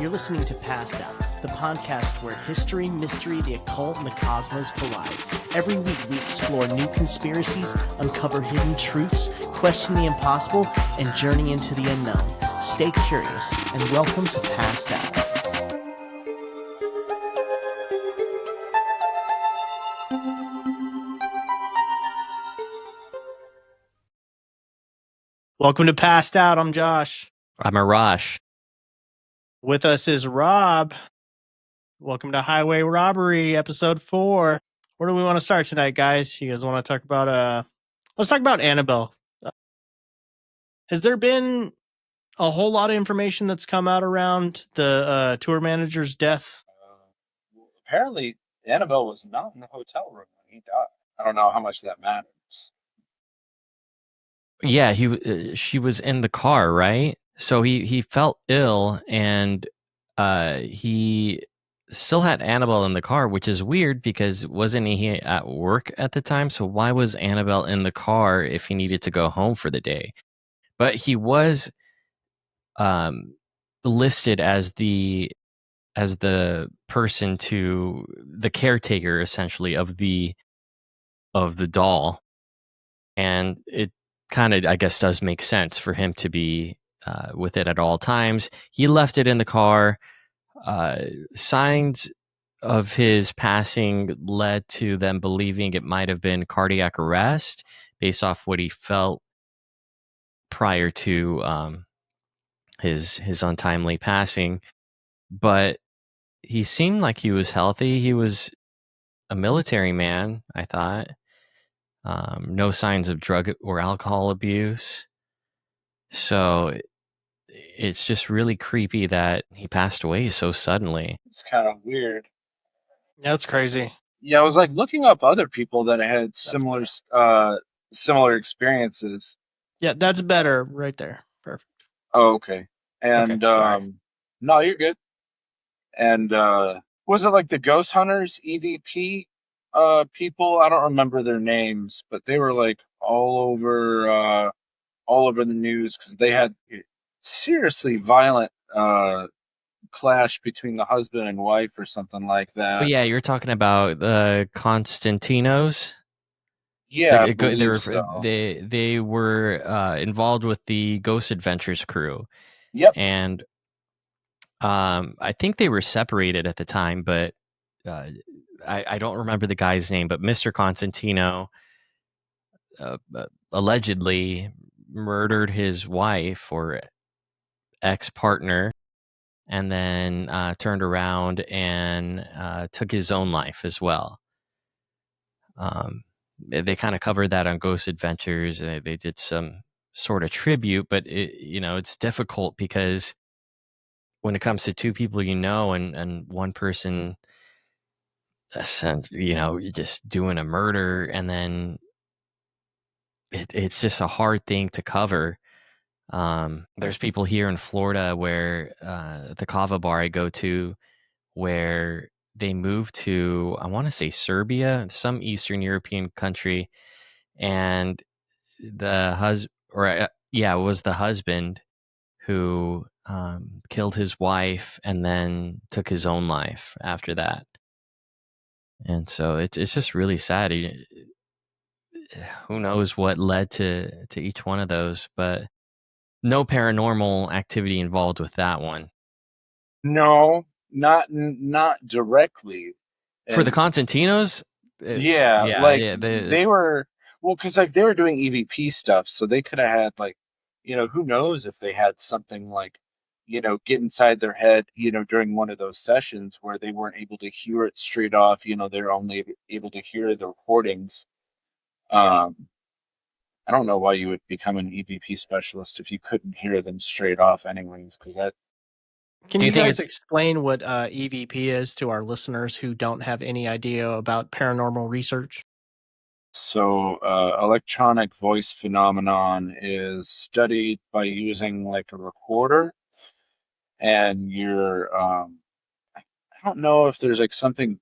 You're listening to Passed Out, the podcast where history, mystery, the occult, and the cosmos collide. Every week we explore new conspiracies, uncover hidden truths, question the impossible, and journey into the unknown. Stay curious, and welcome to Passed Out. Welcome to Passed Out. I'm Josh. I'm Arash. With us is Rob. Welcome to Highway Robbery, episode 4. Where do we want to start tonight, guys? You guys want to talk about let's talk about Annabelle. Has there been a whole lot of information that's come out around the tour manager's death? Apparently, Annabelle was not in the hotel room when he died. I don't know how much that matters. Yeah, she was in the car, right? So he felt ill, and he still had Annabelle in the car, which is weird because wasn't he at work at the time? So why was Annabelle in the car if he needed to go home for the day? But he was listed as the person to the caretaker, essentially, of the doll, and it kind of, I guess, does make sense for him to be with it at all times. He left it in the car. Signs of his passing led to them believing it might have been cardiac arrest based off what he felt prior to his untimely passing. But he seemed like he was healthy. He was a military man, I thought. No signs of drug or alcohol abuse. So it's just really creepy that he passed away so suddenly. It's kind of weird. Yeah, that's crazy. Yeah, I was like looking up other people that had similar experiences. Yeah, that's better right there. Perfect. Oh, okay. And Okay, no, you're good. And was it like the Ghost Hunters EVP people? I don't remember their names, but they were like all over the news because they had seriously violent clash between the husband and wife or something like that. But yeah, you're talking about the Constantinos. Yeah, I believe they were involved with the Ghost Adventures crew. Yep. And I think they were separated at the time, but I don't remember the guy's name. But Mr. Constantino allegedly murdered his wife or ex-partner, and then turned around and took his own life as well. They kind of covered that on Ghost Adventures. They did some sort of tribute, but it's difficult because when it comes to two people and one person, just doing a murder, and then it's just a hard thing to cover. There's people here in Florida where the kava bar I go to, where they moved to, I want to say Serbia, some Eastern European country, and it was the husband who killed his wife and then took his own life after that. And so it's just really sad. Who knows what led to each one of those, but no paranormal activity involved with that one. No, not directly. For the Constantinos? They were, well, because like they were doing EVP stuff, so they could have had like, who knows if they had something like, get inside their head, during one of those sessions where they weren't able to hear it straight off, they're only able to hear the recordings. I don't know why you would become an EVP specialist if you couldn't hear them straight off anyways, because that... Can you guys explain what EVP is to our listeners who don't have any idea about paranormal research? So, electronic voice phenomenon is studied by using like a recorder, and I don't know if there's like something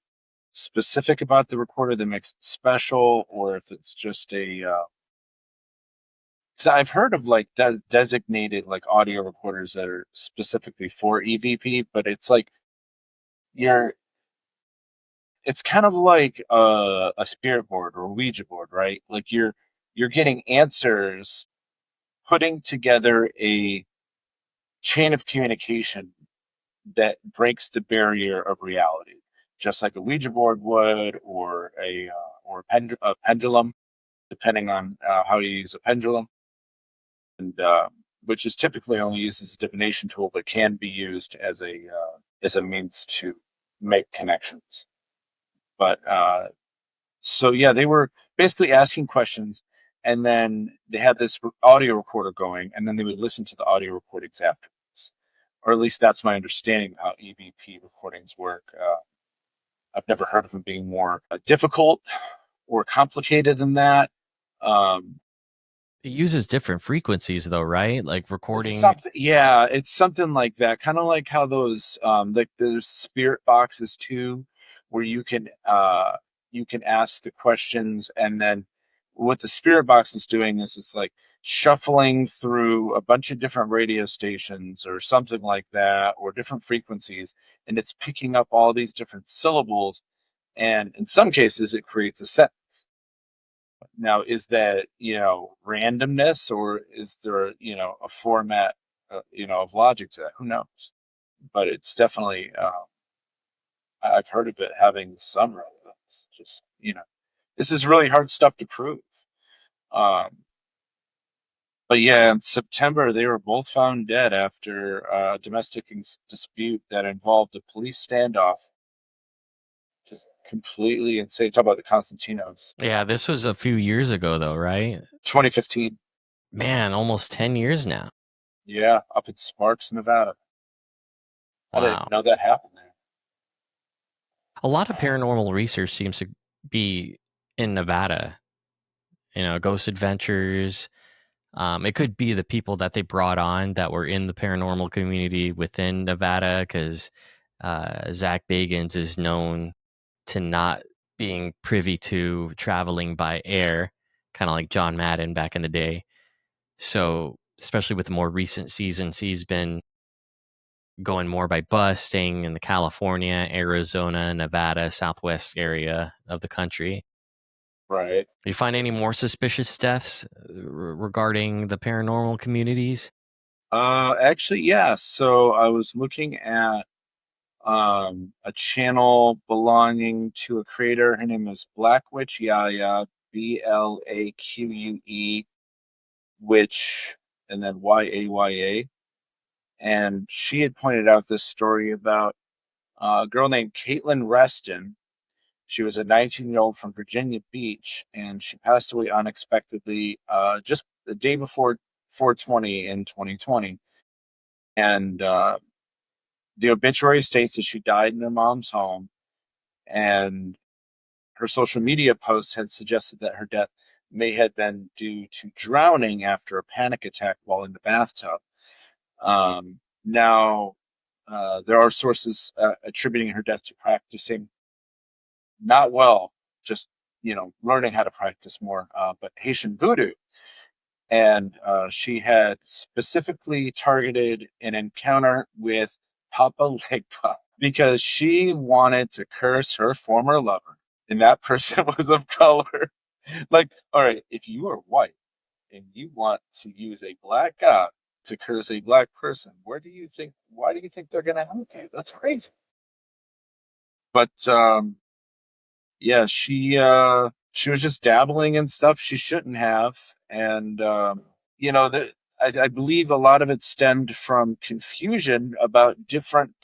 specific about the recorder that makes it special, or if it's just 'Cause I've heard of like designated like audio recorders that are specifically for EVP, but it's like you're it's kind of like a spirit board or a Ouija board, right? Like you're getting answers, putting together a chain of communication that breaks the barrier of reality, just like a Ouija board would, or a pendulum, depending on how you use a pendulum, and which is typically only used as a divination tool, but can be used as a means to make connections. But so yeah, they were basically asking questions, and then they had this audio recorder going, and then they would listen to the audio recordings afterwards, or at least that's my understanding of how EVP recordings work. I've never heard of them being more difficult or complicated than that. Um, It uses different frequencies though, right? Like It's recording. something, yeah, it's something like that. Kind of like how those, like there's spirit boxes too, where you can ask the questions, and then what the spirit box is doing is it's like shuffling through a bunch of different radio stations or something like that, or different frequencies, and it's picking up all these different syllables, and in some cases it creates a sentence. Now, is that, randomness, or is there, a format, of logic to that? Who knows? But it's definitely, I've heard of it having some relevance. Just, this is really hard stuff to prove. Um, but yeah, in September, they were both found dead after a domestic dispute that involved a police standoff. Just completely insane. Talk about the Constantinos. Yeah, this was a few years ago though, right? 2015. Man, almost 10 years now. Yeah, up in Sparks, Nevada. I didn't Wow. know that happened there. A lot of paranormal research seems to be in Nevada. Ghost adventures. It could be the people that they brought on that were in the paranormal community within Nevada, because Zach Bagans is known to not being privy to traveling by air, kind of like John Madden back in the day. So, especially with the more recent seasons, he's been going more by bus, staying in the California, Arizona, Nevada, Southwest area of the country. Right. Do you find any more suspicious deaths regarding the paranormal communities? Actually, yeah. So I was looking at a channel belonging to a creator. Her name is Black Witch Yaya, Blaque, Witch, and then Yaya. And she had pointed out this story about a girl named Caitlin Reston. She was a 19-year-old from Virginia Beach, and she passed away unexpectedly just the day before 420 in 2020. And the obituary states that she died in her mom's home, and her social media posts had suggested that her death may have been due to drowning after a panic attack while in the bathtub. Now, there are sources attributing her death to practicing not well, just learning how to practice more, but Haitian voodoo. And she had specifically targeted an encounter with Papa Legba because she wanted to curse her former lover, and that person was of color. Like, all right, if you are white and you want to use a black god to curse a black person, why do you think they're going to help you? That's crazy. But yeah, she was just dabbling in stuff she shouldn't have, and I believe a lot of it stemmed from confusion about different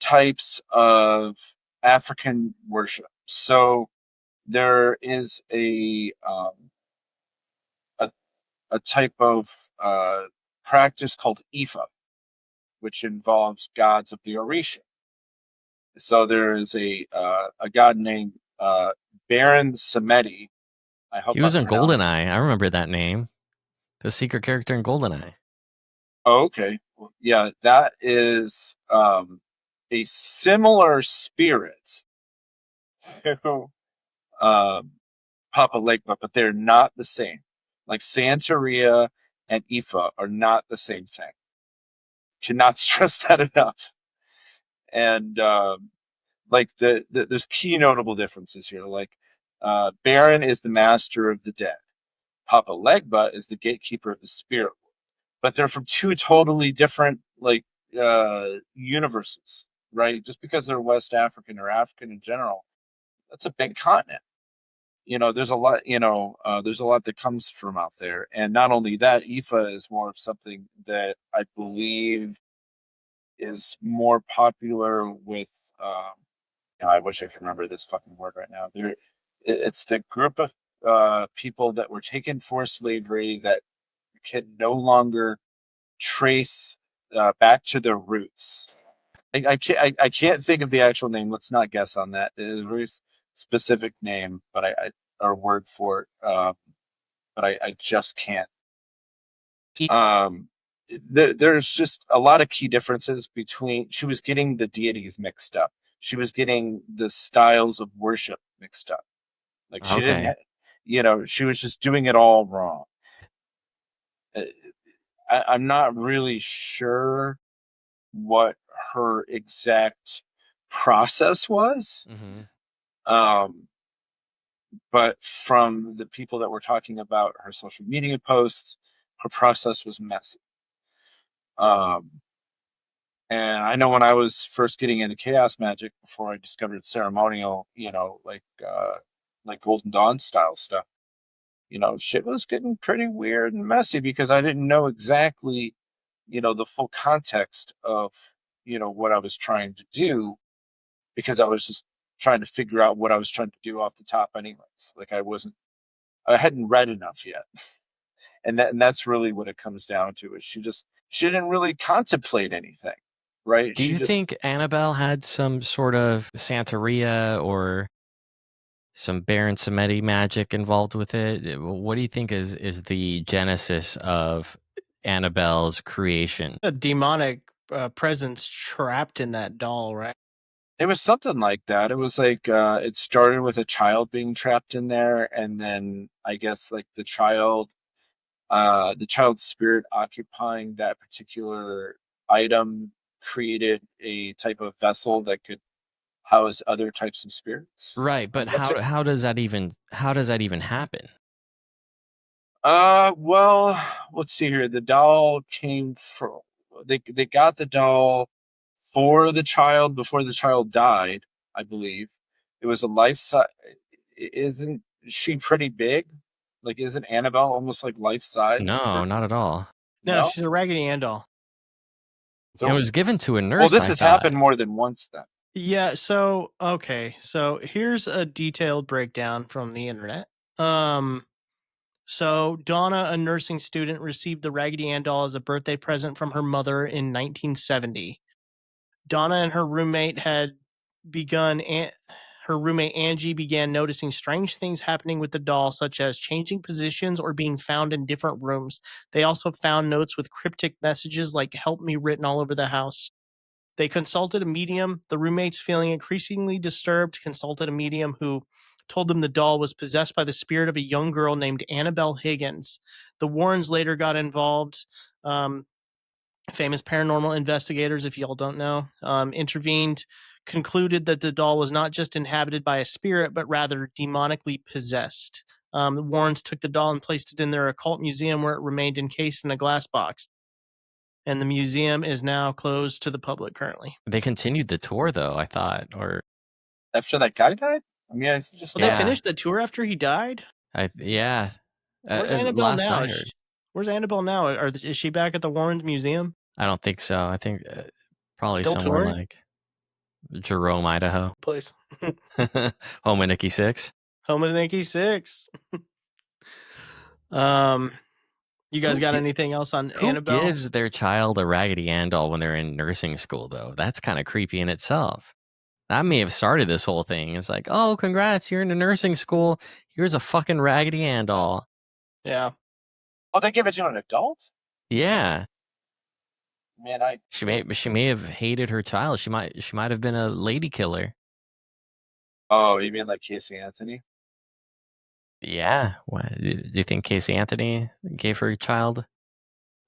types of African worship. So there is a, a type of practice called Ifa, which involves gods of the Orisha. So there is a god named Baron Samedi. I He hope was I'm in pronouncing. GoldenEye. I remember that name. The secret character in GoldenEye. Oh, okay. Well, yeah, that is a similar spirit to Papa Legba, but they're not the same. Like Santeria and Ifa are not the same thing. Cannot stress that enough. And like there's key notable differences here. Like Baron is the master of the dead. Papa Legba is the gatekeeper of the spirit world. But they're from two totally different like universes, right? Just because they're West African or African in general, that's a big continent. There's a lot. There's a lot that comes from out there, and not only that, Ifa is more of something that I believe is more popular with. I wish I could remember this fucking word right now. It's the group of people that were taken for slavery that can no longer trace back to their roots. I can't think of the actual name. Let's not guess on that. It is a very specific name, but or word for it. But I just can't. There's just a lot of key differences between. She was getting the deities mixed up. She was getting the styles of worship mixed up. Like she didn't, she was just doing it all wrong. I'm not really sure what her exact process was. But from the people that were talking about her social media posts, her process was messy. And I know when I was first getting into chaos magic before I discovered ceremonial, like Golden Dawn style stuff, shit was getting pretty weird and messy because I didn't know exactly, the full context of, what I was trying to do, because I was just trying to figure out what I was trying to do off the top anyways. Like I hadn't read enough yet. And that's really what it comes down to, is she didn't really contemplate anything, right? Do you think Annabelle had some sort of Santeria or some Baron Samedi magic involved with it? What do you think is the genesis of Annabelle's creation? A demonic presence trapped in that doll, right? It was something like that. It was like it started with a child being trapped in there, and then I guess like the child's spirit occupying that particular item created a type of vessel that could house other types of spirits. Right, but how does that even happen? Well, let's see here. The doll came from they got the doll for the child before the child died, I believe. It was a life size. Isn't she pretty big? Like, isn't Annabelle almost like life size? No, not at all. No, she's a Raggedy Ann doll. It was given to a nurse. Well, this has happened more than once then. Yeah, so here's a detailed breakdown from the internet. So Donna, a nursing student, received the Raggedy Ann doll as a birthday present from her mother in 1970. Donna and her roommate her roommate Angie began noticing strange things happening with the doll, such as changing positions or being found in different rooms. They also found notes with cryptic messages like "help me" written all over the house. They consulted a medium. The roommates, feeling increasingly disturbed, consulted a medium who told them the doll was possessed by the spirit of a young girl named Annabelle Higgins. The Warrens later got involved. Famous paranormal investigators, if y'all don't know, intervened, concluded that the doll was not just inhabited by a spirit, but rather demonically possessed. The Warrens took the doll and placed it in their occult museum, where it remained encased in a glass box. And the museum is now closed to the public currently. They continued the tour, though, I thought, or after that guy died. I mean, they finished the tour after he died. Yeah. Where's Annabelle now? Where's Annabelle now? Is she back at the Warrens Museum? I don't think so. I think probably still somewhere touring? Like Jerome, Idaho. Place. Home of Nikki Sixx. Home of Nikki Sixx. You guys got anything else on Annabelle? Who gives their child a Raggedy Ann doll when they're in nursing school, though? That's kind of creepy in itself. That may have started this whole thing. It's like, oh, congrats, you're in a nursing school. Here's a fucking Raggedy Ann doll. Yeah. Oh, they give it to an adult? Yeah. Man, she may have hated her child. She might have been a lady killer. Oh, you mean like Casey Anthony? Yeah. What, do you think Casey Anthony gave her a child?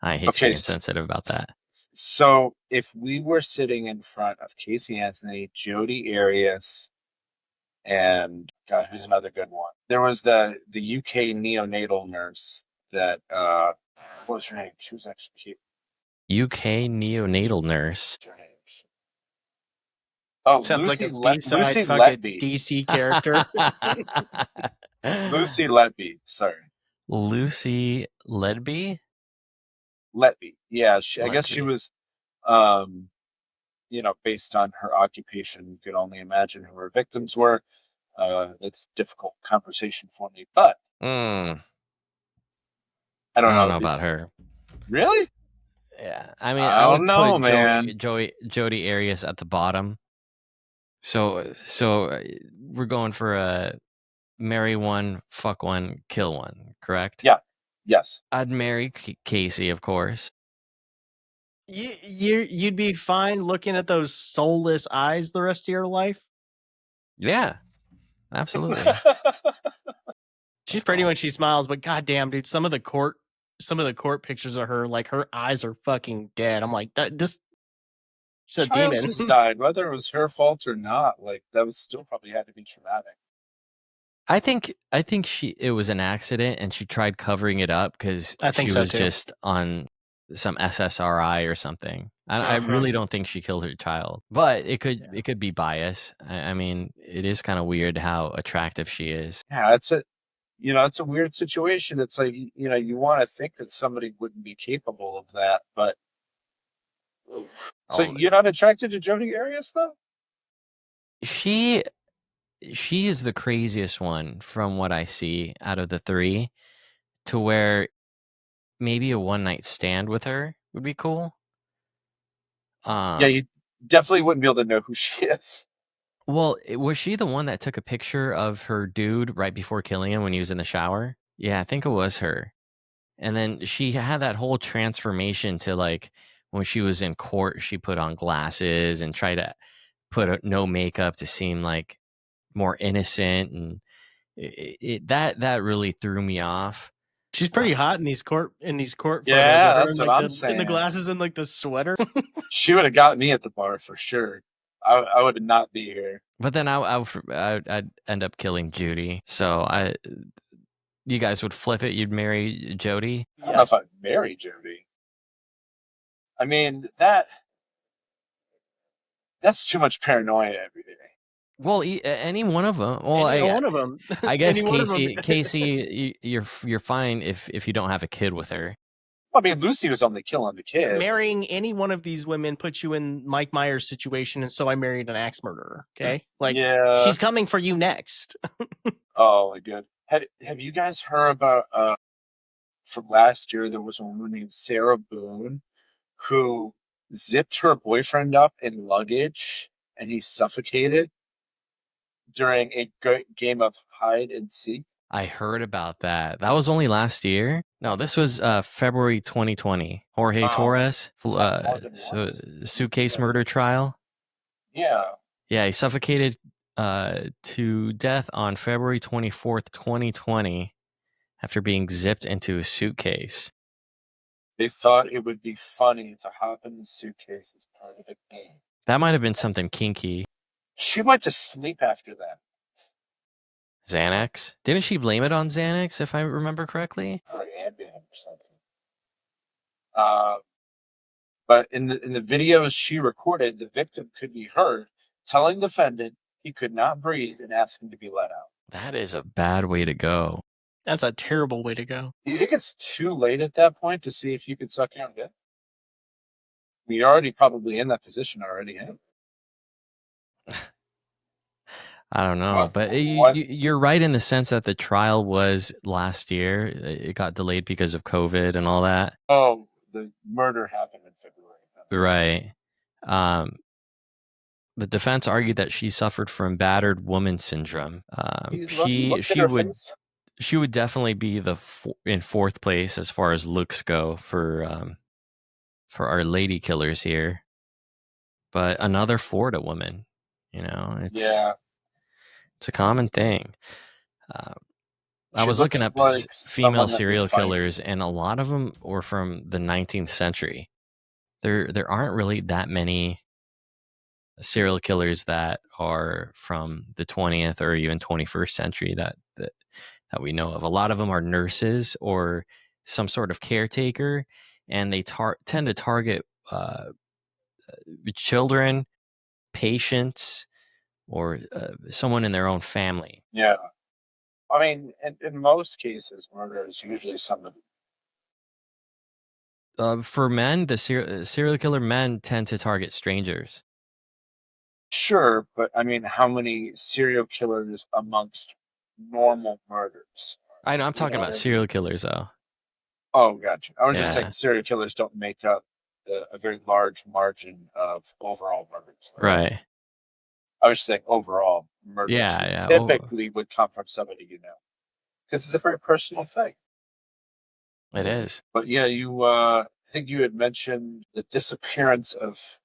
I hate to be Okay, insensitive about that. so if we were sitting in front of Casey Anthony, Jodi Arias, and God, who's another good one? There was the UK neonatal nurse that what was her name? She was actually cute. UK neonatal nurse. What's her name? Oh, Sounds like a B-side Lucy fucking Letby. DC character. Lucy Letby. Sorry, Lucy Ledby? Letby. Yeah, I guess she Ledby. was. Based on her occupation, you could only imagine who her victims were. It's a difficult conversation for me, but Mm, I I don't don't know. know about her. Really? Yeah. I mean, I I don't would know, put man. Jodi Arias at the bottom. So we're going for a marry one, fuck one, kill one, correct? Yeah. Yes. I'd marry Casey, of course. You'd be fine looking at those soulless eyes the rest of your life. Yeah, absolutely. She's pretty when she smiles, but goddamn, dude, some of the court pictures of her, like her eyes are fucking dead. I'm like, this she's a Child demon. just died, whether it was her fault or not. Like that was still probably had to be traumatic. I think it was an accident, and she tried covering it up because I think she so was too. just on some SSRI or something. I really don't think she killed her child, but it could be bias. I mean, it is kind of weird how attractive she is. Yeah, that's it. It's a weird situation. It's like you want to think that somebody wouldn't be capable of that, but so Oh, you're not attracted to Jodi Arias though? she is the craziest one from what I see out of the three, to where maybe a one night stand with her would be cool. Yeah, you definitely wouldn't be able to know who she is. Well, was she the one that took a picture of her dude right before killing him when he was in the shower? Yeah, I think it was her. And then she had that whole transformation to, like, when she was in court, she put on glasses and tried to put no makeup to seem like more innocent, and that really threw me off. She's pretty hot in these court photos Yeah, of her that's in what like I'm in the saying. glasses and like the sweater. She would have got me at the bar for sure. I would not be here. But then I'd end up killing Judy. So you guys would flip it. You'd marry Jody. I don't know if I'd marry Jodi. I mean that's too much paranoia every day. Well, any one of them. Well, Any one of them. I guess Any one of 'em. Casey, you're fine if you don't have a kid with her. I mean, Lucy was only killing the kids. Marrying any one of these women puts you in Mike Myers' situation, and so I married an axe murderer. Okay, like Yeah. she's coming for you next. Oh my god. Have you guys heard about from last year? There was a woman named Sarah Boone who zipped her boyfriend up in luggage and he suffocated during a game of hide and seek. I heard about that. That was only last year. No, this was February 2020. Jorge Torres, suitcase murder trial. Yeah. Yeah, he suffocated to death on February 24th, 2020, after being zipped into a suitcase. They thought it would be funny to hop in the suitcase as part of a game. That might have been something kinky. She went to sleep after that. Xanax? Didn't she blame it on Xanax, if I remember correctly? Or Ambien or something. But in the videos she recorded, the victim could be heard telling the defendant he could not breathe and ask him to be let out. That is a bad way to go. That's a terrible way to go. Do you think it's too late at that point to see if you could suck your own dick? You're already probably in that position already. I don't know, but you're right in the sense that the trial was last year. It got delayed because of COVID and all that. Oh, the murder happened in February. Right. The defense argued that she suffered from battered woman syndrome. She would definitely be in fourth place as far as looks go for our lady killers here. But another Florida woman, it's a common thing. I She was looking looks up like female someone that we serial find. killers, and a lot of them were from the 19th century. There aren't really that many serial killers that are from the 20th or even 21st century that we know of. A lot of them are nurses or some sort of caretaker, and they tend to target children, patients, or someone in their own family. Yeah. I mean, in most cases, murder is usually somebody. For men, the serial killer men tend to target strangers. Sure, but I mean, how many serial killers amongst normal murders? I know I'm You talking know what about I serial mean? killers, though. Oh, gotcha. I was just saying Yeah, serial killers don't make up a very large margin of overall murders. right. I was just saying overall murders Yeah, yeah. Oh, typically would come from somebody you know, because it's a very personal thing. it is. But yeah, I think you had mentioned the disappearance of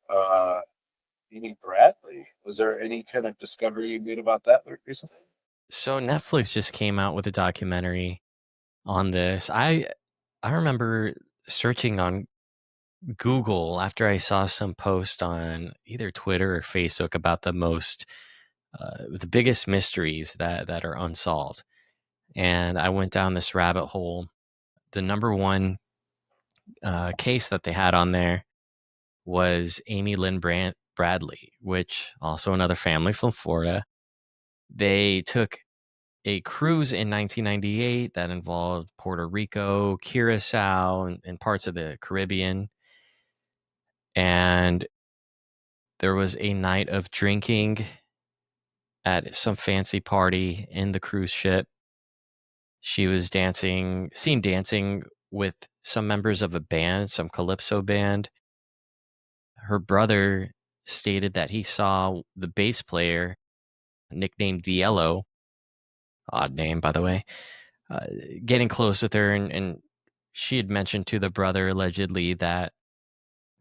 Amy Bradley. Was there any kind of discovery you made about that recently? So Netflix just came out with a documentary on this. I remember searching on Google after I saw some post on either Twitter or Facebook about the biggest mysteries that are unsolved, and I went down this rabbit hole. The number one case that they had on there was Amy Lynn Bradley, which also another family from Florida. They took a cruise in 1998 that involved Puerto Rico, Curacao, and parts of the Caribbean. And there was a night of drinking at some fancy party in the cruise ship. She was seen dancing with some members of a band, some calypso band. Her brother stated that he saw the bass player, nicknamed Diello, odd name, by the way, uh, getting close with her. And she had mentioned to the brother allegedly that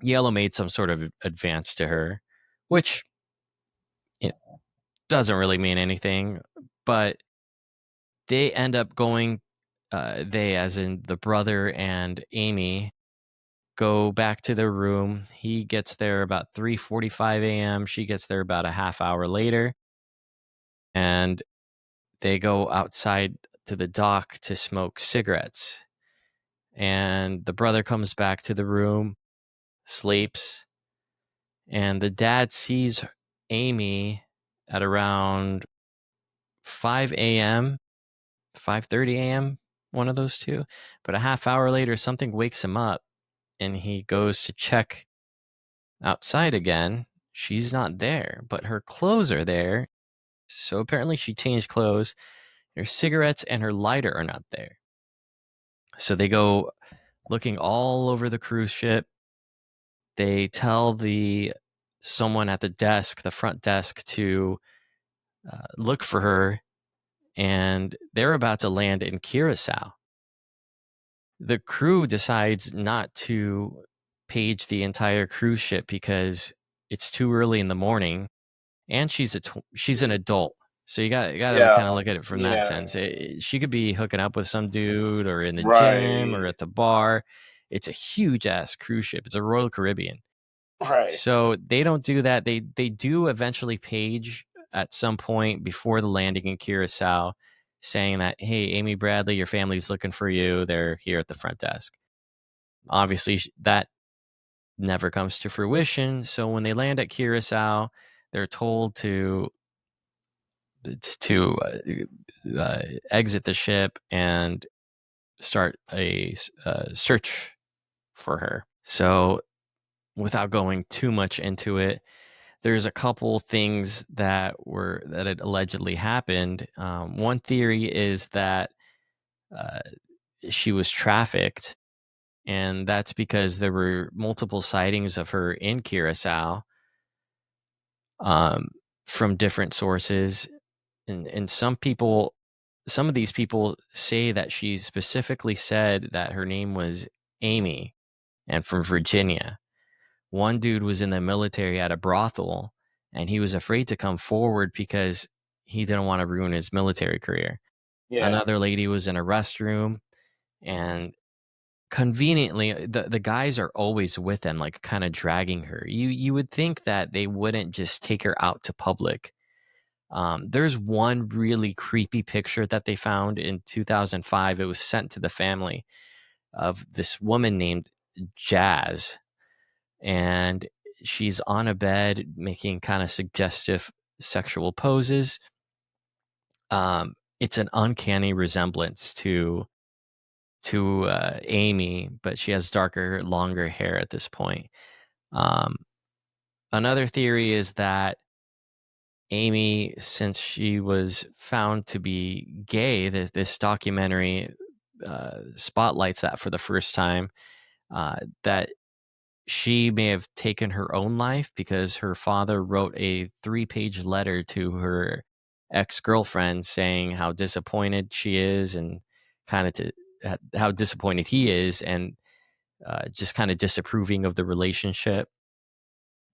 Yellow made some sort of advance to her, which it doesn't really mean anything. But they end up going, they, as in the brother and Amy, go back to their room. He gets there about 3:45 a.m. She gets there about a half hour later. And they go outside to the dock to smoke cigarettes. And the brother comes back to the room, sleeps, and the dad sees Amy at around 5 a.m., 5:30 a.m., one of those two. But a half hour later, something wakes him up and he goes to check outside again. She's not there, but her clothes are there. So apparently she changed clothes. Her cigarettes and her lighter are not there. So they go looking all over the cruise ship. They tell someone at the desk, the front desk, to look for her, and they're about to land in Curacao. The crew decides not to page the entire cruise ship because it's too early in the morning, and she's an adult. So you got to kind of Yeah, look at it from that yeah, sense. She could be hooking up with some dude or in the gym or right, at the bar. It's a huge ass cruise ship. It's a Royal Caribbean. right. So they don't do that. They do eventually page at some point before the landing in Curacao, saying that, hey, Amy Bradley, your family's looking for you. They're here at the front desk. Obviously, that never comes to fruition. So when they land at Curacao, they're told to exit the ship and start a search for her. So without going too much into it, there's a couple things that had allegedly happened. One theory is that uh, she was trafficked, and that's because there were multiple sightings of her in Curacao, um, from different sources, and some of these people say that she specifically said that her name was Amy and from Virginia. One dude was in the military at a brothel, and he was afraid to come forward because he didn't want to ruin his military career. Yeah. Another lady was in a restroom, and conveniently, the guys are always with them, like kind of dragging her. You would think that they wouldn't just take her out to public. There's one really creepy picture that they found in 2005. It was sent to the family of this woman named Jazz, and she's on a bed making kind of suggestive sexual poses. It's an uncanny resemblance to Amy, but she has darker, longer hair at this point. Um, Another theory is that Amy, since she was found to be gay, this documentary spotlights that for the first time, that she may have taken her own life because her father wrote a 3-page letter to her ex-girlfriend saying how disappointed she is and kind of how disappointed he is, and just kind of disapproving of the relationship.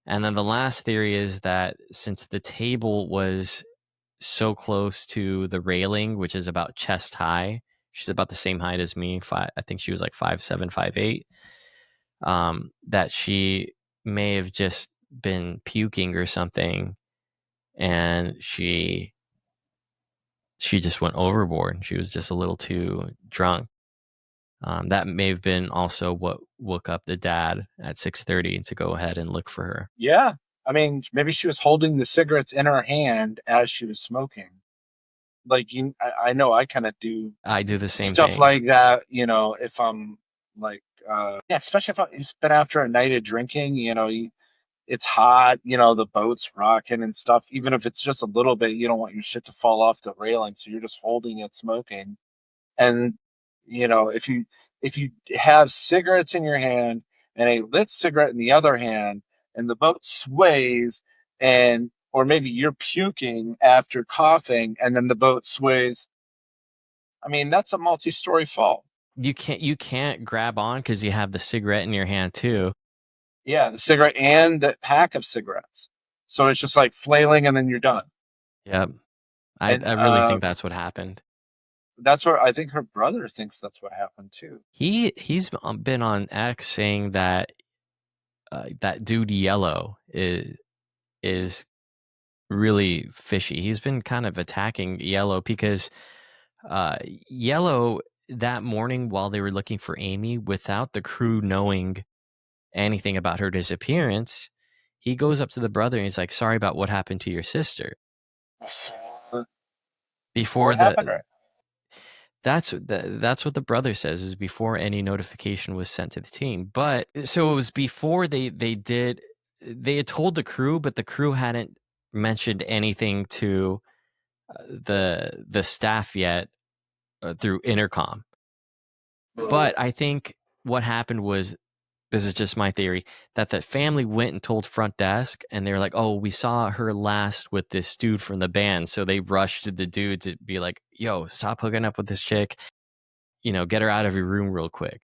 And then the last theory is that since the table was so close to the railing, which is about chest high, she's about the same height as me. I think she was like 5'7", 5'8". That she may have just been puking or something, and she just went overboard. She was just a little too drunk. That may have been also what woke up the dad at 6:30 to go ahead and look for her. Yeah. I mean, maybe she was holding the cigarettes in her hand as she was smoking. Like, I know I kind of do I do the same stuff thing. like that, if I'm like, yeah, especially if it's been after a night of drinking, it's hot, the boat's rocking and stuff. Even if it's just a little bit, you don't want your shit to fall off the railing, so you're just holding it, smoking. And if you have cigarettes in your hand and a lit cigarette in the other hand, and the boat sways, and or maybe you're puking after coughing, and then the boat sways. I mean, that's a multi-story fall. You can't grab on because you have the cigarette in your hand too. Yeah, the cigarette and the pack of cigarettes. So it's just like flailing, and then you're done. Yep. And I really think that's what happened. that's where I think her brother thinks that's what happened too. He's been on X saying that that dude Yellow is really fishy. He's been kind of attacking Yellow because uh, Yellow, that morning while they were looking for Amy, without the crew knowing anything about her disappearance, he goes up to the brother and he's like, "Sorry about what happened to your sister." Before Before it happened, right? that's what the brother says, is before any notification was sent to the team. But so it was before they had told the crew, but the crew hadn't mentioned anything to the staff yet through intercom. But I think what happened was, this is just my theory, that the family went and told front desk, and they were like, "Oh, we saw her last with this dude from the band." So they rushed the dude to be like, "Yo, stop hooking up with this chick. Get her out of your room real quick."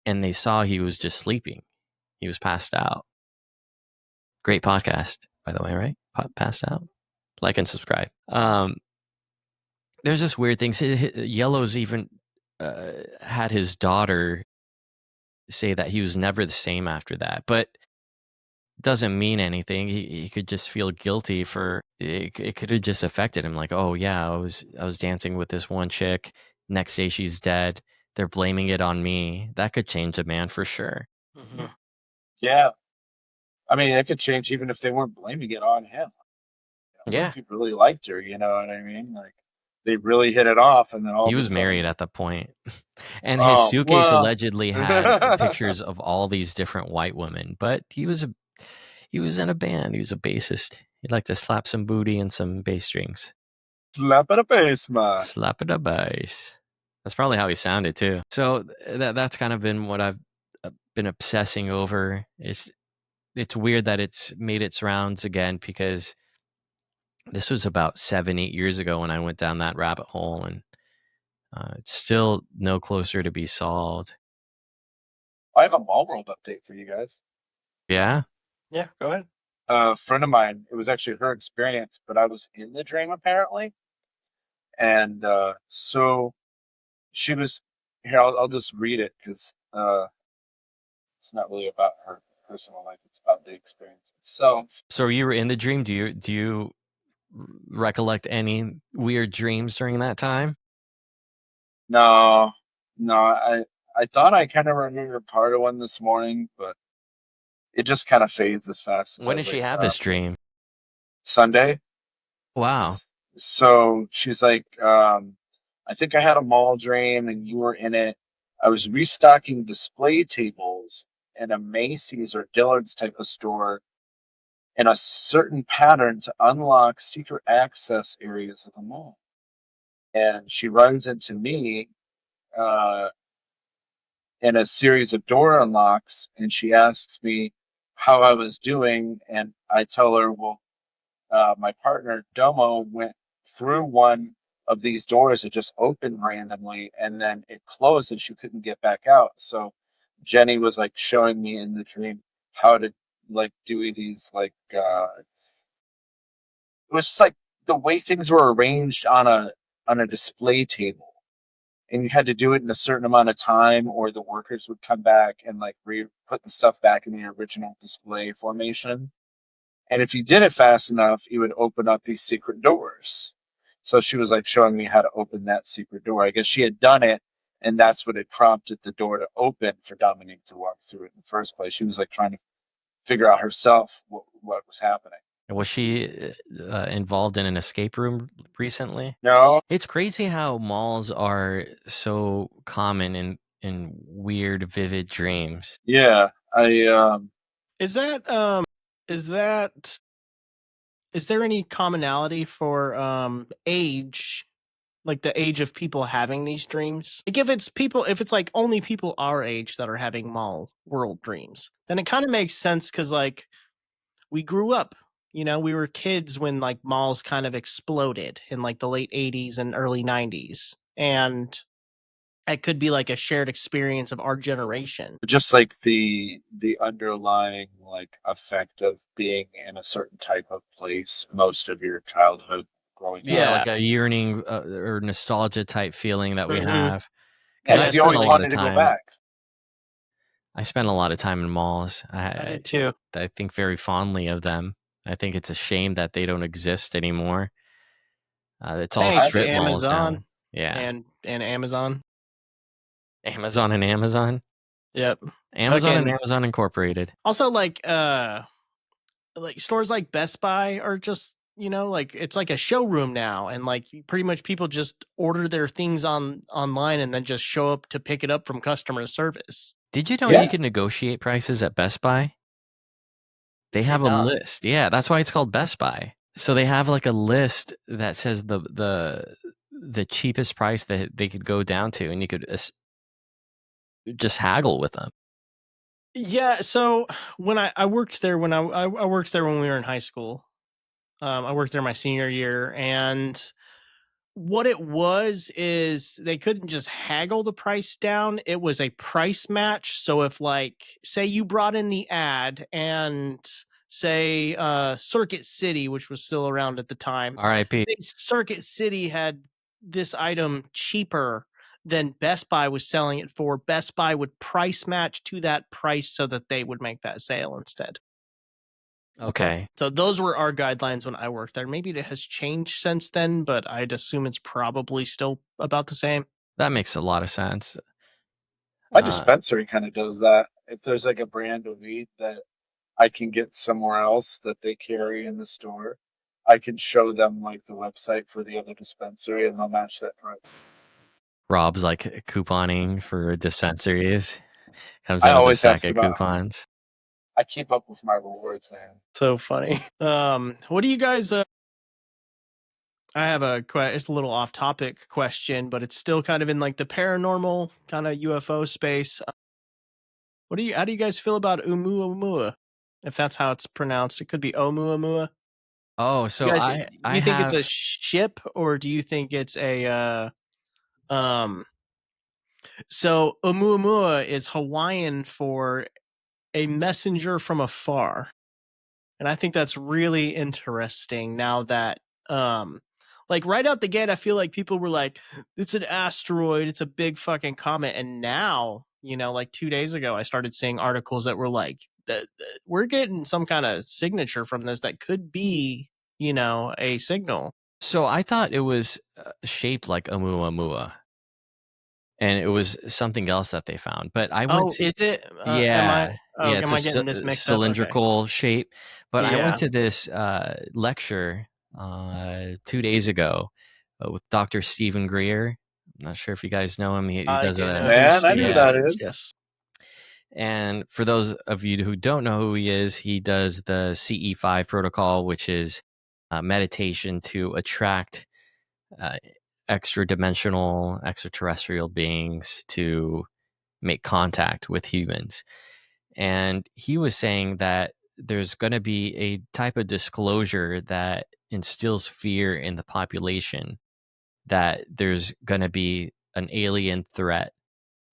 And they saw he was just sleeping. He was passed out. Great podcast, by the way, right? Passed out. Like and subscribe. There's just weird things. Yellow's even had his daughter say that he was never the same after that, but doesn't mean anything. He could just feel guilty for it. It could have just affected him. Like, oh yeah, I was dancing with this one chick. Next day she's dead. They're blaming it on me. That could change a man for sure. Mm-hmm. Yeah. I mean, it could change even if they weren't blaming it on him. What Yeah, if he really liked her? You know what I mean? Like, they really hit it off, and then all he of a was married sudden, at the point, and his oh suitcase well. allegedly had pictures of all these different white women. But he was in a band. He was a bassist. He'd like to slap some booty and some bass strings. Slap in the face, man. Slap it a bass. That's probably how he sounded too. So that's kind of been what I've been obsessing over. It's weird that it's made its rounds again, because this was about 7-8 years ago when I went down that rabbit hole, and it's still no closer to be solved. I have a Mall World update for you guys. Yeah. Yeah, go ahead. A friend of mine, it was actually her experience, but I was in the dream apparently. And so she was here. I'll just read it because it's not really about her personal life. It's about the experience itself. So you were in the dream. Do you recollect any weird dreams during that time? No, no, I thought I kind of remembered part of one this morning, but it just kind of fades as fast as I When did she wake have up. this dream? Sunday. Wow. So she's like, I think I had a mall dream and you were in it. I was restocking display tables in a Macy's or Dillard's type of store in a certain pattern to unlock secret access areas of the mall. And she runs into me uh, in a series of door unlocks and she asks me how I was doing. And I tell her, well, my partner Domo went through one of these doors. It just opened randomly and then it closed and she couldn't get back out. So Jenny was like showing me in the dream how to like do these it was just like the way things were arranged on a display table. And you had to do it in a certain amount of time or the workers would come back and like put the stuff back in the original display formation. And if you did it fast enough, it would open up these secret doors. So she was like showing me how to open that secret door. I guess she had done it, and that's what had prompted the door to open for Dominique to walk through it in the first place. She was like trying to figure out herself what was happening. Was she involved in an escape room recently? No, It's crazy how malls are so common in weird, vivid dreams. yeah, Is that is that is there any commonality for age, like the age of people having these dreams? Like if it's like only people our age that are having mall world dreams, then it kind of makes sense because like we grew up, we were kids when like malls kind of exploded in like the late 80s and early 90s. And it could be like a shared experience of our generation. just like the underlying like effect of being in a certain type of place most of your childhood growing Yeah, up. like a yearning or nostalgia type feeling that we Mhm. have. Yeah, Because Yeah, I because you spent a always so lot of wanted to go time. back. I spent a lot of time in malls. I did too. I think very fondly of them. I think it's a shame that they don't exist anymore. It's all Thanks, strip malls Amazon now. Yeah, and Amazon. Amazon and Amazon, Yep. Amazon and Fucking Amazon Incorporated. also like stores like Best Buy are just, like it's like a showroom now and like pretty much people just order their things online and then just show up to pick it up from customer service. Did you know you Yeah, can negotiate prices at Best Buy? They have Did a not. list. Yeah, that's why it's called Best Buy. So they have like a list that says the cheapest price that they could go down to, and you could just haggle with them. Yeah, so when I worked there when I worked there when we were in high school. I worked there my senior year, and what it was is they couldn't just haggle the price down. It was a price match. So if like say you brought in the ad and say Circuit City, which was still around at the time, R.I.P. Circuit City had this item cheaper than Best Buy was selling it for, Best Buy would price match to that price so that they would make that sale instead. Okay, So those were our guidelines when I worked there. Maybe it has changed since then, but I'd assume it's probably still about the same. that makes a lot of sense. my Uh, dispensary kind of does that. If there's like a brand of weed that I can get somewhere else that they carry in the store, I can show them like the website for the other dispensary and they'll match that price. Rob's like couponing for dispensaries. Comes I in with a always stack ask of about, coupons. I keep up with my rewards, man. So funny. What do you guys I have it's a little off topic question, but it's still kind of in like the paranormal kind of UFO space. How do you guys feel about Oumuamua? If that's how it's pronounced, it could be Oumuamua. Oh, You so guys, do I you think it's have. a ship or do you think it's a um so Oumuamua is Hawaiian for a messenger from afar. And I think that's really interesting now that um like right out the gate, I feel like people were like, it's an asteroid, it's a big fucking comet. And now, like 2 days ago, I started seeing articles that were like, we're getting some kind of signature from this that could be, a signal. So I thought it was shaped like Oumuamua, and it was something else that they found. But I went Oh, to is it? yeah, yeah, it's Am a I getting this mixed up? Okay. cylindrical shape. But I went Yeah. to this lecture 2 days ago with Dr. Stephen Greer. I'm not sure if you guys know him. He I does do know a who Man, I knew Stephen yeah. that is. is. Yes. And for those of you who don't know who he is, he does the CE5 protocol, which is meditation to attract extraterrestrial beings to make contact with humans. And he was saying that there's going to be a type of disclosure that instills fear in the population, that there's going to be an alien threat,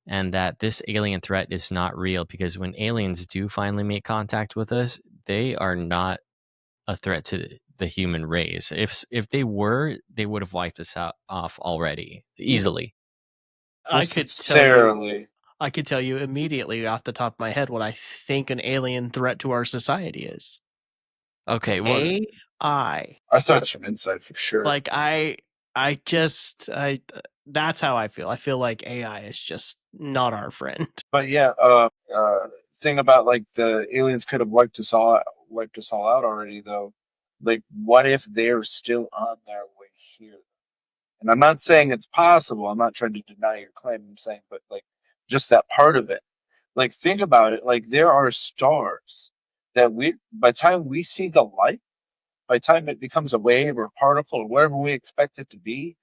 and that this alien threat is not real, because when aliens do finally make contact with us, they are not a threat to the human race. If they were, they would have wiped us off already easily. I could tell you. Necessarily. I could tell you immediately off the top of my head what I think an alien threat to our society is. Okay, well, AI. I thought it's from inside for sure. Like that's how I feel. I feel like AI is just not our friend. But yeah, thing about like the aliens could have wiped us all out already though. Like, what if they're still on their way here? And I'm not saying it's possible. I'm not trying to deny your claim. I'm saying, but like, just that part of it. Like, think about it. Like, there are stars that by the time we see the light, by the time it becomes a wave or a particle or whatever we expect it to be,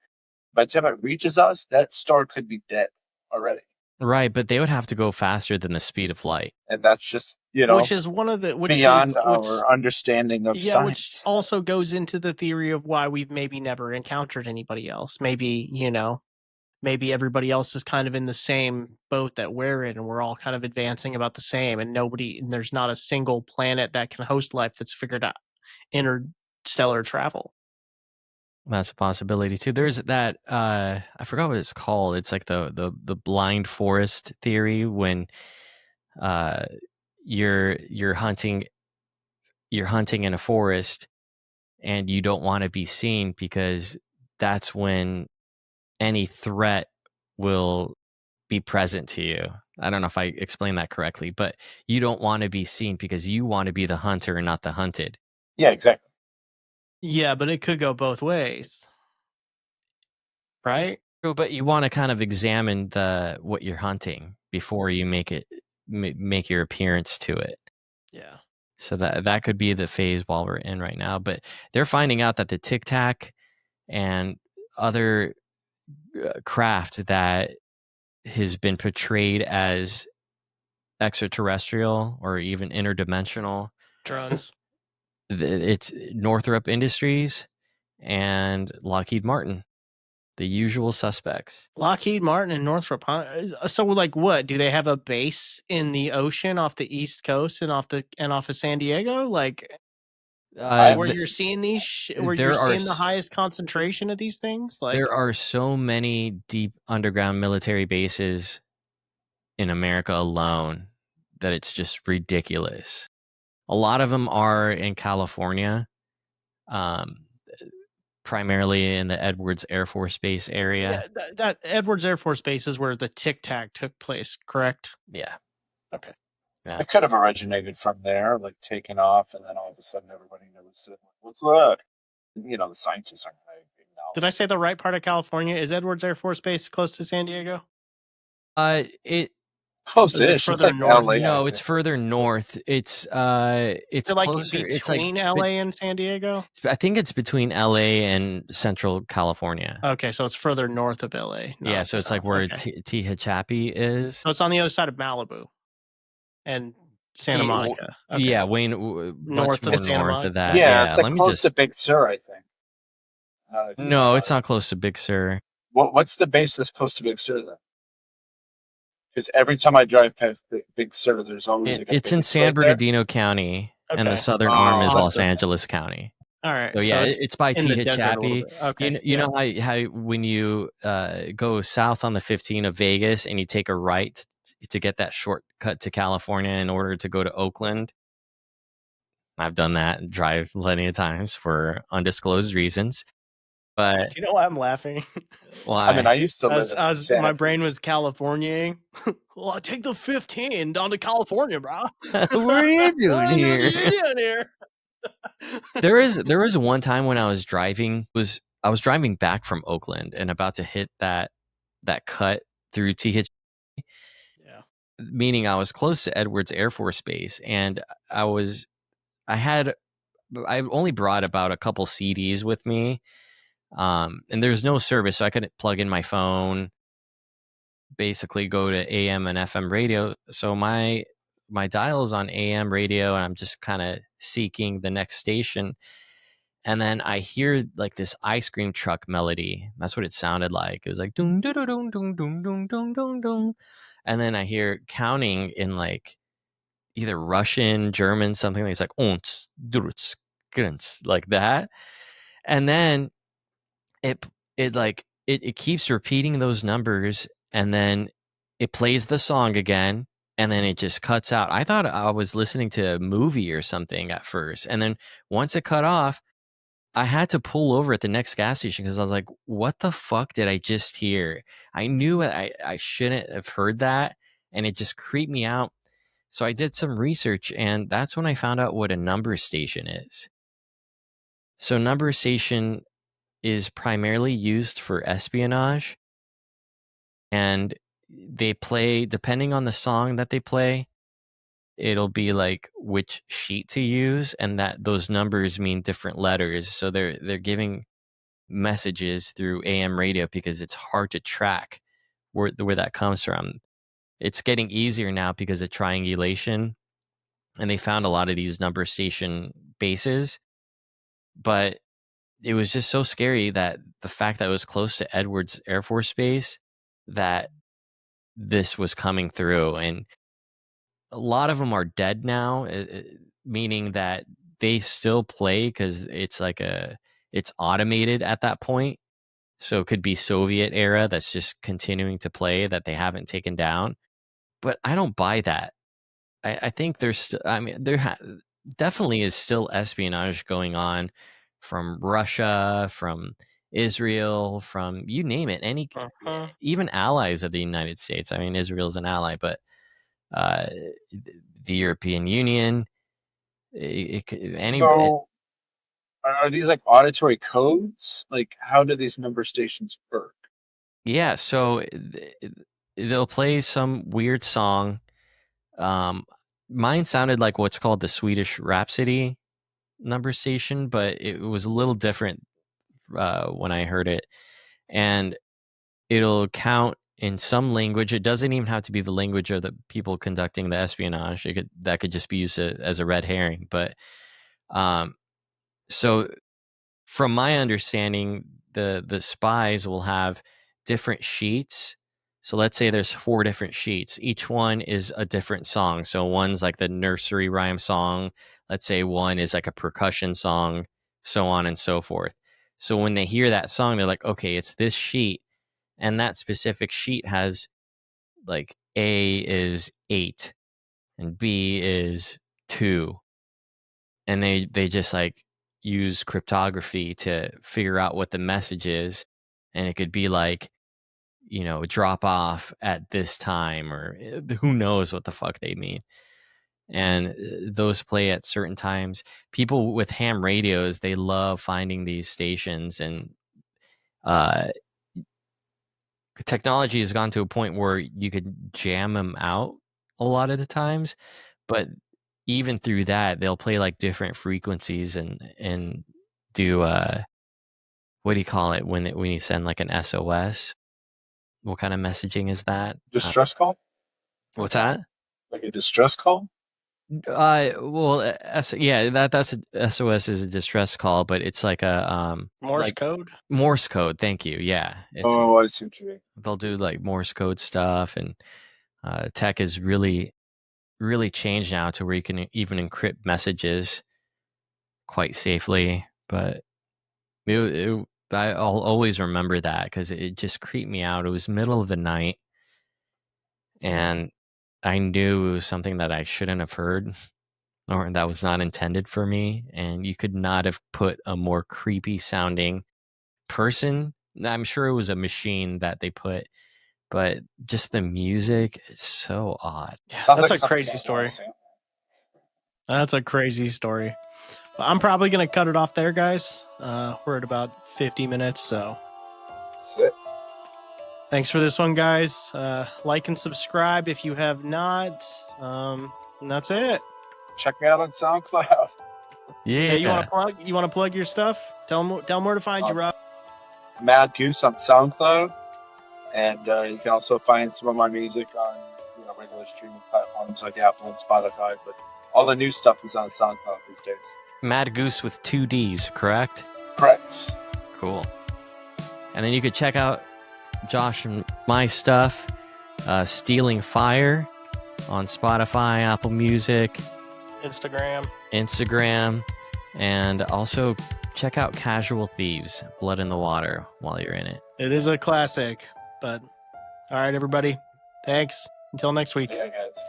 by the time it reaches us, that star could be dead already. right, but they would have to go faster than the speed of light. And that's just, which is one of the beyond our understanding of science. Which also goes into the theory of why we've maybe never encountered anybody else. Maybe, maybe everybody else is kind of in the same boat that we're in, and we're all kind of advancing about the same, and there's not a single planet that can host life that's figured out interstellar travel. That's a possibility too. There's that I forgot what it's called. It's like the blind forest theory, when you're hunting in a forest and you don't want to be seen, because that's when any threat will be present to you. I don't know if I explained that correctly, but you don't want to be seen because you want to be the hunter and not the hunted. Yeah, exactly. Yeah, but it could go both ways. Right? But you want to kind of examine what you're hunting before you make your appearance to it. Yeah. So that could be the phase while we're in right now. But they're finding out that the Tic Tac and other craft that has been portrayed as extraterrestrial or even interdimensional Drones. It's Northrop Industries and Lockheed Martin, the usual suspects. Lockheed Martin and Northrop, huh? So, like, what do they have a base in the ocean off the East Coast and off of San Diego? Like, where you're seeing the highest concentration of these things? Like, there are so many deep underground military bases in America alone that it's just ridiculous. A lot of them are in California, primarily in the Edwards Air Force Base area. Yeah, that Edwards Air Force Base is where the Tic Tac took place, correct? Yeah. Okay. Yeah. It could have originated from there, like taken off, and then all of a sudden everybody noticed it. What's that? The scientists aren't going to acknowledge. Did I say the right part of California? Is Edwards Air Force Base close to San Diego? Close-ish. Further north? LA, no, it's further north. It's like closer. Between LA and San Diego? I think it's between LA and Central California. Okay, so it's further north of LA. Yeah, so it's like where Tehachapi is. So it's on the other side of Malibu and Santa Monica. Okay. Yeah, north of Santa Monica. of that. Yeah, it's like close to Big Sur, I think. No, it's not close to Big Sur. What's the base that's close to Big Sur then? Because every time I drive past Big Sur, there's always it's in San Bernardino County, and the southern arm is Los Angeles County. All right, So so yeah, it's it's by in the T. desert a little Chappie. bit. Okay, You know how when you go south on the 15 of Vegas and you take a right to get that shortcut to California in order to go to Oakland. I've done that and drive plenty of times for undisclosed reasons. But Do you know why I'm laughing? I mean, I why? used to live in My Santa brain Cruz. was Californiaing. Well, I take the 15 down to California, bro. What are you doing What are here? you doing here? There was one time when I was driving back from Oakland and about to hit that cut through TH, Yeah. meaning I was close to Edwards Air Force Base, and I had I only brought about a couple CDs with me, and there's no service, so I couldn't plug in my phone. Basically, go to AM and FM radio. So my dial is on AM radio, and I'm just kind of seeking the next station. And then I hear like this ice cream truck melody. That's what it sounded like. It was like dun dun dun dun dun dun dun dun dun dun. And then I hear counting in like either Russian, German, something like it's like uns, druts, grunts, like that. And then it keeps repeating those numbers, and then it plays the song again, and then it just cuts out. I thought I was listening to a movie or something at first, and then once it cut off, I had to pull over at the next gas station because I was like, what the fuck did I just hear? I knew I shouldn't have heard that, and it just creeped me out. So I did some research, and that's when I found out what a number station is. So number station is primarily used for espionage, and they play, depending on the song that they play, it'll be like which sheet to use, and that those numbers mean different letters. So they're giving messages through AM radio because it's hard to track where that comes from. It's getting easier now because of triangulation, and they found a lot of these number station bases. But it was just so scary that the fact that it was close to Edwards Air Force Base, that this was coming through. And a lot of them are dead now, meaning that they still play because it's automated at that point. So it could be Soviet era that's just continuing to play that they haven't taken down. But I don't buy that. I think there's I mean, definitely is still espionage going on from Russia, from Israel, from you name it, even allies of the United States. I mean, Israel's an ally, but uh, the European Union, So, are these like auditory codes? Like, how do these number stations work? yeah. So they'll play some weird song. Mine sounded like what's called the Swedish Rhapsody number station, but it was a little different when I heard it. And it'll count in some language. It doesn't even have to be the language of the people conducting the espionage. That could just be used as a red herring. But so from my understanding, the spies will have different sheets. So let's say there's 4 different sheets. Each one is a different song. So one's like the nursery rhyme song. Let's say one is like a percussion song, so on and so forth. So when they hear that song, they're like, okay, it's this sheet. And that specific sheet has like A is 8 and B is 2. And they just like use cryptography to figure out what the message is. And it could be like, drop off at this time, or who knows what the fuck they mean. And those play at certain times. People with ham radios, they love finding these stations, and uh, technology has gone to a point where you could jam them out a lot of the times. But even through that, they'll play like different frequencies and do what do you call it when you send like an SOS? What kind of messaging is that? Distress call? What's that? Like a distress call? Well, yeah, that's SOS is a distress call, but it's like a Morse code. Morse code. Thank you. Yeah, Oh, I see what you mean. they'll do like Morse code stuff, and tech is really really changed now to where you can even encrypt messages quite safely. But I'll always remember that because it just creeped me out. It was middle of the night, and I knew it was something that I shouldn't have heard, or that was not intended for me. And you could not have put a more creepy sounding person. I'm sure it was a machine that they put, but just the music is so odd. Sounds That's like a crazy story. That's a crazy story. But I'm probably going to cut it off there, guys. We're at about 50 minutes, so Shit. thanks for this one, guys. Like and subscribe if you have not. And that's it. Check me out on SoundCloud. Yeah, Hey, you want to plug? You want to plug your stuff? Tell them where to find you, Rob. Mad Goose on SoundCloud, and you can also find some of my music on regular streaming platforms like Apple and Spotify. But all the new stuff is on SoundCloud these days. Mad Goose with 2 D's, correct? Correct. Cool. And then you could check out Josh and my stuff, Stealing Fire on Spotify, Apple Music, Instagram, and also check out Casual Thieves, Blood in the Water, while you're in it. It is a classic, but all right, everybody. Thanks. Until next week. Yeah, guys.